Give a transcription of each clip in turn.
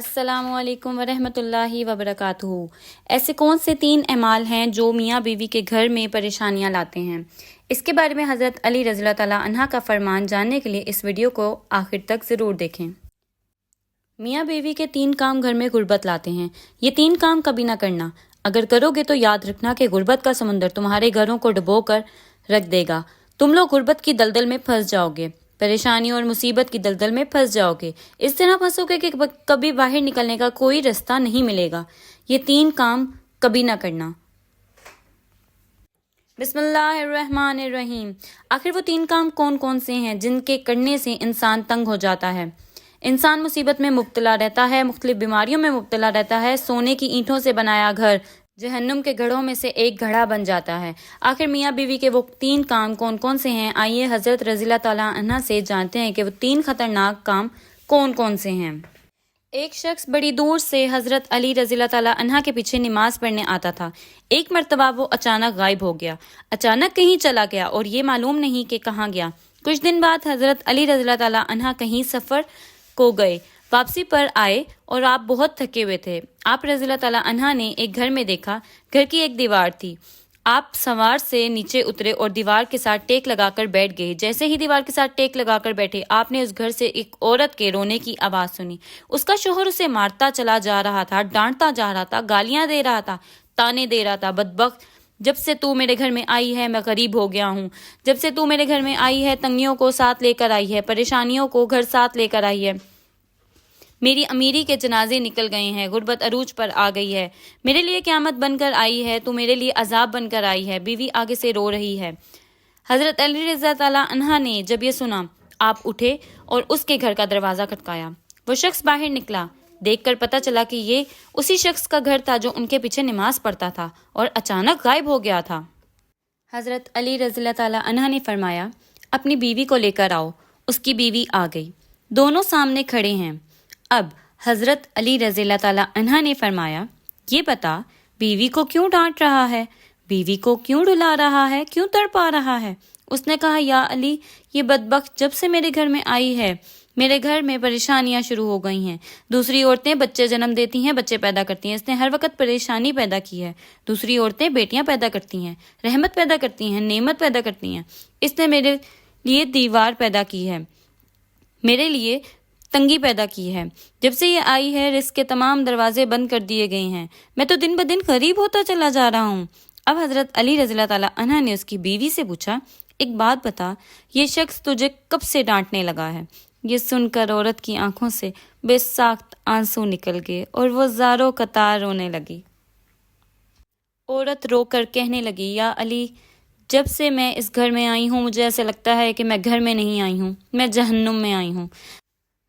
السلام علیکم ورحمۃ اللہ وبرکاتہ۔ ایسے کون سے 3 اعمال ہیں جو میاں بیوی کے گھر میں پریشانیاں لاتے ہیں؟ اس کے بارے میں حضرت علی رضی اللہ تعالیٰ عنہ کا فرمان جاننے کے لیے اس ویڈیو کو آخر تک ضرور دیکھیں۔ میاں بیوی کے 3 کام گھر میں غربت لاتے ہیں۔ یہ 3 کام کبھی نہ کرنا۔ اگر کرو گے تو یاد رکھنا کہ غربت کا سمندر تمہارے گھروں کو ڈبو کر رکھ دے گا۔ تم لوگ غربت کی دلدل میں پھنس جاؤ گے، پریشانی اور مصیبت کی دلدل میں پھنس جاؤ گے۔ اس طرح پھنسو گے کہ کبھی باہر نکلنے کا کوئی رستہ نہیں ملے گا۔ یہ 3 کام کبھی نہ کرنا۔ بسم اللہ الرحمن الرحیم۔ آخر وہ 3 کام کون کون سے ہیں جن کے کرنے سے انسان تنگ ہو جاتا ہے؟ انسان مصیبت میں مبتلا رہتا ہے، مختلف بیماریوں میں مبتلا رہتا ہے، سونے کی اینٹوں سے بنایا گھر جہنم کے گھڑوں میں سے ایک گھڑا بن جاتا ہے۔ آخر میاں بیوی کے وہ 3 کام کون کون سے ہیں؟ آئیے حضرت رضی اللہ تعالیٰ عنہ سے جانتے ہیں کہ وہ 3 خطرناک کام کون کون سے ہیں۔ ایک شخص بڑی دور سے حضرت علی رضی اللہ تعالیٰ عنہ کے پیچھے نماز پڑھنے آتا تھا۔ ایک مرتبہ وہ اچانک غائب ہو گیا، اچانک کہیں چلا گیا اور یہ معلوم نہیں کہ کہاں گیا۔ کچھ دن بعد حضرت علی رضی اللہ تعالیٰ عنہ کہیں سفر کو گئے، واپسی پر آئے اور آپ بہت تھکے ہوئے تھے۔ آپ رضی اللہ تعالیٰ عنہ نے ایک گھر میں دیکھا، گھر کی ایک دیوار تھی۔ آپ سوار سے نیچے اترے اور دیوار کے ساتھ ٹیک لگا کر بیٹھ گئے۔ جیسے ہی دیوار کے ساتھ ٹیک لگا کر بیٹھے، آپ نے اس گھر سے ایک عورت کے رونے کی آواز سنی۔ اس کا شوہر اسے مارتا چلا جا رہا تھا، ڈانٹتا جا رہا تھا، گالیاں دے رہا تھا، تانے دے رہا تھا۔ بدبخت، جب سے تو میرے گھر میں آئی ہے میں غریب ہو گیا ہوں۔ جب سے تو میرے گھر میں آئی ہے تنگیوں کو ساتھ لے کر آئی ہے، پریشانیوں کو گھر ساتھ لے کر آئی ہے۔ میری امیری کے جنازے نکل گئے ہیں، غربت عروج پر آ گئی ہے، میرے لیے قیامت بن کر آئی ہے، تو میرے لیے عذاب بن کر آئی ہے۔ بیوی آگے سے رو رہی ہے۔ حضرت علی رضی تعالیٰ عنہ نے جب یہ سنا، آپ اٹھے اور اس کے گھر کا دروازہ کھٹکایا۔ وہ شخص باہر نکلا، دیکھ کر پتہ چلا کہ یہ اسی شخص کا گھر تھا جو ان کے پیچھے نماز پڑھتا تھا اور اچانک غائب ہو گیا تھا۔ حضرت علی رضی اللہ تعالیٰ عنہ نے فرمایا، اپنی بیوی کو لے کر آؤ۔ اس کی بیوی آ گئی، دونوں سامنے کھڑے ہیں۔ اب حضرت علی رضی اللہ تعالیٰ عنہ نے فرمایا، یہ بتا بیوی کو کیوں ڈانٹ رہا ہے، بیوی کو کیوں رلا رہا ہے، کیوں تڑپا رہا ہے؟ اس نے کہا، یا علی، یہ بدبخت جب سے میرے گھر میں آئی ہے میرے گھر میں پریشانیاں شروع ہو گئی ہیں۔ دوسری عورتیں بچے جنم دیتی ہیں، بچے پیدا کرتی ہیں، اس نے ہر وقت پریشانی پیدا کی ہے۔ دوسری عورتیں بیٹیاں پیدا کرتی ہیں، رحمت پیدا کرتی ہیں، نعمت پیدا کرتی ہیں۔ اس نے میرے لیے دیوار پیدا کی ہے، میرے لیے تنگی پیدا کی ہے۔ جب سے یہ آئی ہے رزق کے تمام دروازے بند کر دیے گئے ہیں، میں تو دن بدن غریب ہوتا چلا جا رہا ہوں۔ اب حضرت علی رضی اللہ تعالیٰ عنہ نے اس کی بیوی سے پوچھا، ایک بات بتا، یہ شخص تجھے کب سے ڈانٹنے لگا ہے؟ یہ سن کر عورت کی آنکھوں سے بے ساخت آنسو نکل گئے اور وہ زاروں قطار رونے لگی۔ عورت رو کر کہنے لگی، یا علی، جب سے میں اس گھر میں آئی ہوں مجھے ایسا لگتا ہے کہ میں گھر میں نہیں آئی ہوں، میں جہنم میں آئی ہوں۔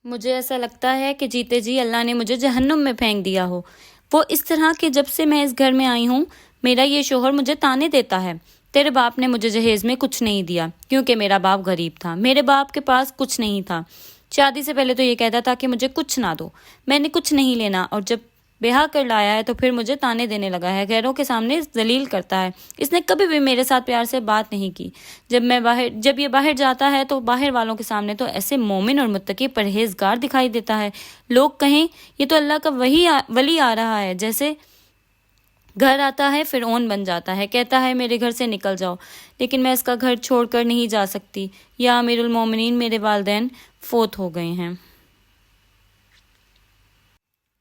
مجھے ایسا لگتا ہے کہ جیتے جی اللہ نے مجھے جہنم میں پھینک دیا ہو۔ وہ اس طرح کہ جب سے میں اس گھر میں آئی ہوں میرا یہ شوہر مجھے تانے دیتا ہے، تیرے باپ نے مجھے جہیز میں کچھ نہیں دیا کیونکہ میرا باپ غریب تھا، میرے باپ کے پاس کچھ نہیں تھا۔ شادی سے پہلے تو یہ کہتا تھا کہ مجھے کچھ نہ دو، میں نے کچھ نہیں لینا، اور جب بیاہ کر لایا ہے تو پھر مجھے تانے دینے لگا ہے، غیروں کے سامنے ذلیل کرتا ہے۔ اس نے کبھی بھی میرے ساتھ پیار سے بات نہیں کی۔ جب یہ باہر جاتا ہے تو باہر والوں کے سامنے تو ایسے مومن اور متقی پرہیزگار دکھائی دیتا ہے، لوگ کہیں یہ تو اللہ کا ولی آ رہا ہے، جیسے گھر آتا ہے فرعون بن جاتا ہے، کہتا ہے میرے گھر سے نکل جاؤ، لیکن میں اس کا گھر چھوڑ کر نہیں جا سکتی، یا امیر المومنین میرے والدین فوت ہو گئے ہیں،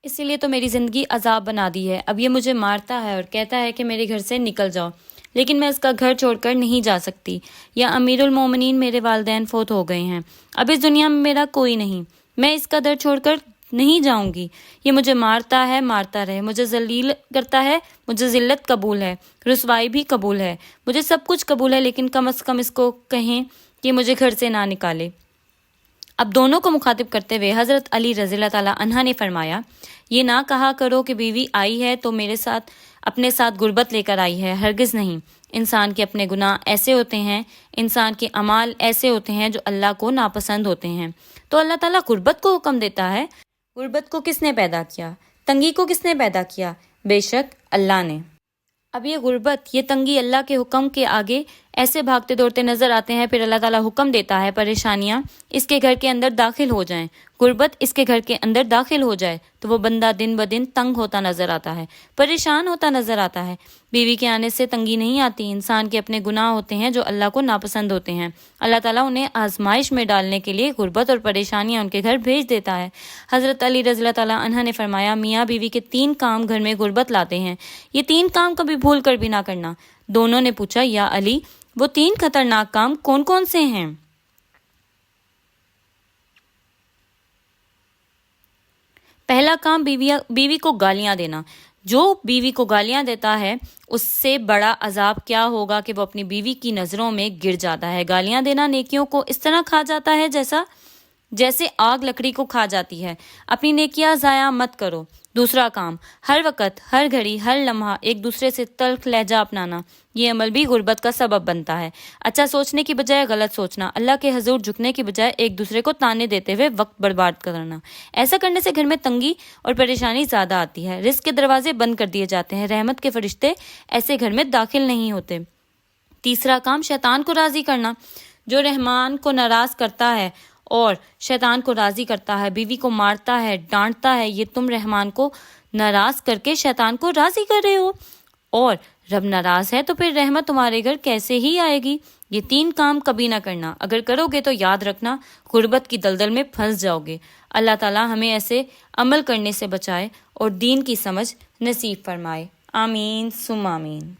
اسی لیے تو میری زندگی عذاب بنا دی ہے۔ اب یہ مجھے مارتا ہے اور کہتا ہے کہ میرے گھر سے نکل جاؤ، لیکن میں اس کا گھر چھوڑ کر نہیں جا سکتی، یا امیر المومنین میرے والدین فوت ہو گئے ہیں، اب اس دنیا میں میرا کوئی نہیں، میں اس کا در چھوڑ کر نہیں جاؤں گی۔ یہ مجھے مارتا ہے، مارتا رہے، مجھے ذلیل کرتا ہے، مجھے ذلت قبول ہے، رسوائی بھی قبول ہے، مجھے سب کچھ قبول ہے، لیکن کم از کم اس کو کہیں کہ مجھے گھر سے نہ نکالے۔ اب دونوں کو مخاطب کرتے ہوئے حضرت علی رضی اللہ تعالیٰ عنہ نے فرمایا، یہ نہ کہا کرو کہ بیوی آئی ہے تو میرے ساتھ اپنے ساتھ غربت لے کر آئی ہے، ہرگز نہیں۔ انسان کے اپنے گناہ ایسے ہوتے ہیں، انسان کے اعمال ایسے ہوتے ہیں جو اللہ کو ناپسند ہوتے ہیں، تو اللہ تعالیٰ غربت کو حکم دیتا ہے۔ غربت کو کس نے پیدا کیا؟ تنگی کو کس نے پیدا کیا؟ بے شک اللہ نے۔ اب یہ غربت، یہ تنگی اللہ کے حکم کے آگے ایسے بھاگتے دوڑتے نظر آتے ہیں، پھر اللہ تعالیٰ حکم دیتا ہے پریشانیاں اس کے گھر کے اندر داخل ہو جائیں، غربت اس کے گھر کے اندر داخل ہو جائے تو وہ بندہ دن بدن تنگ ہوتا نظر آتا ہے، پریشان ہوتا نظر آتا ہے۔ بیوی کے آنے سے تنگی نہیں آتی، انسان کے اپنے گناہ ہوتے ہیں جو اللہ کو ناپسند ہوتے ہیں، اللہ تعالیٰ انہیں آزمائش میں ڈالنے کے لیے غربت اور پریشانیاں ان کے گھر بھیج دیتا ہے۔ حضرت علی رضی اللہ تعالیٰ عنہ نے فرمایا، میاں بیوی کے 3 کام گھر میں غربت لاتے ہیں، یہ 3 کام کبھی بھول کر بھی نہ کرنا۔ دونوں نے پوچھا، یا علی وہ 3 خطرناک کام کون کون سے ہیں؟ پہلا کام بیوی کو گالیاں دینا۔ جو بیوی کو گالیاں دیتا ہے اس سے بڑا عذاب کیا ہوگا کہ وہ اپنی بیوی کی نظروں میں گر جاتا ہے۔ گالیاں دینا نیکیوں کو اس طرح کھا جاتا ہے جیسے آگ لکڑی کو کھا جاتی ہے۔ اپنی نیکیاں ضائع مت کرو۔ دوسرا کام، ہر وقت، ہر گھڑی، ہر لمحہ ایک دوسرے سے تلخ لہجہ اپنانا، یہ عمل بھی غربت کا سبب بنتا ہے۔ اچھا سوچنے کی بجائے غلط سوچنا، اللہ کے حضور جھکنے کی بجائے ایک دوسرے کو تانے دیتے ہوئے وقت برباد کرنا، ایسا کرنے سے گھر میں تنگی اور پریشانی زیادہ آتی ہے، رزق کے دروازے بند کر دیے جاتے ہیں، رحمت کے فرشتے ایسے گھر میں داخل نہیں ہوتے۔ تیسرا کام، شیطان کو راضی کرنا۔ جو رحمان کو ناراض کرتا ہے اور شیطان کو راضی کرتا ہے، بیوی کو مارتا ہے، ڈانٹتا ہے، یہ تم رحمان کو ناراض کر کے شیطان کو راضی کر رہے ہو، اور رب ناراض ہے تو پھر رحمت تمہارے گھر کیسے ہی آئے گی؟ یہ 3 کام کبھی نہ کرنا، اگر کرو گے تو یاد رکھنا غربت کی دلدل میں پھنس جاؤ گے۔ اللہ تعالیٰ ہمیں ایسے عمل کرنے سے بچائے اور دین کی سمجھ نصیب فرمائے، آمین ثم آمین۔